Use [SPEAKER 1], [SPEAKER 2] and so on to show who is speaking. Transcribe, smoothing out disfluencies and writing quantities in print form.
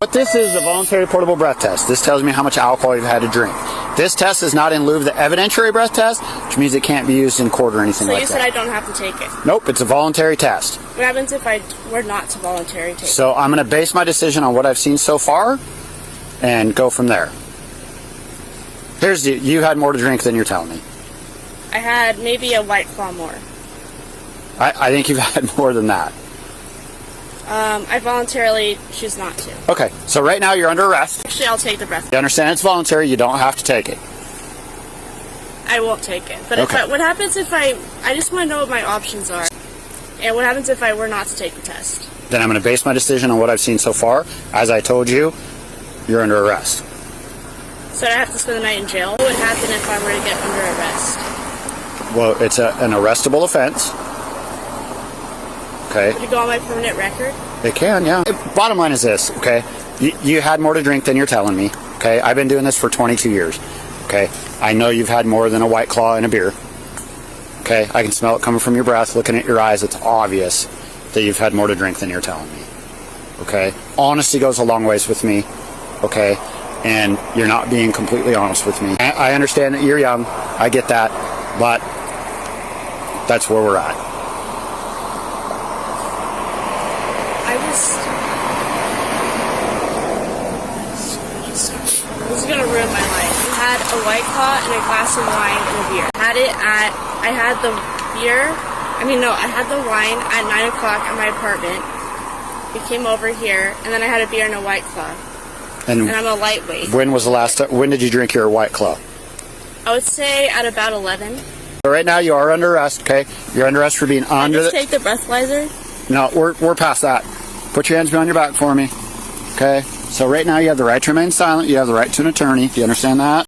[SPEAKER 1] what this is a voluntary portable breath test. This tells me how much alcohol you've had to drink. This test is not in lieu of the evidentiary breath test, which means it can't be used in court or anything like that.
[SPEAKER 2] So you said I don't have to take it?
[SPEAKER 1] Nope, it's a voluntary test.
[SPEAKER 2] What happens if I were not to voluntarily take it?
[SPEAKER 1] So I'm going to base my decision on what I've seen so far and go from there. You had more to drink than you're telling me.
[SPEAKER 2] I had maybe a White Claw more.
[SPEAKER 1] I think you've had more than that.
[SPEAKER 2] I voluntarily choose not to.
[SPEAKER 1] Okay, so right now you're under arrest.
[SPEAKER 2] Actually, I'll take the breath.
[SPEAKER 1] You understand it's voluntary, you don't have to take it.
[SPEAKER 2] I won't take it. But
[SPEAKER 1] okay.
[SPEAKER 2] What happens if I just want to know what my options are. And what happens if I were not to take the test?
[SPEAKER 1] Then I'm going to base my decision on what I've seen so far. As I told you, you're under arrest.
[SPEAKER 2] So I have to spend the night in jail? What would happen if I were to get under arrest?
[SPEAKER 1] Well, it's an arrestable offense. Okay.
[SPEAKER 2] Would it go on my permanent record?
[SPEAKER 1] It can, yeah. Bottom line is this, okay? You had more to drink than you're telling me, okay? I've been doing this for 22 years, okay? I know you've had more than a White Claw and a beer, okay? I can smell it coming from your breath, looking at your eyes. It's obvious that you've had more to drink than you're telling me, okay? Honesty goes a long ways with me, okay? And you're not being completely honest with me. I understand that you're young. I get that, but that's where we're at.
[SPEAKER 2] This is gonna ruin my life. I had a White Claw and a glass of wine and a beer. I had the wine at 9 o'clock at my apartment. We came over here, and then I had a beer and a White Claw. And I'm a lightweight.
[SPEAKER 1] When was the last time? When did you drink your White Claw?
[SPEAKER 2] I would say at about 11.
[SPEAKER 1] So right now you are under arrest, okay? You're under arrest for being under the...
[SPEAKER 2] take the breathalyzer?
[SPEAKER 1] No, we're past that. Put your hands behind your back for me, okay? So right now you have the right to remain silent. You have the right to an attorney. Do you understand that?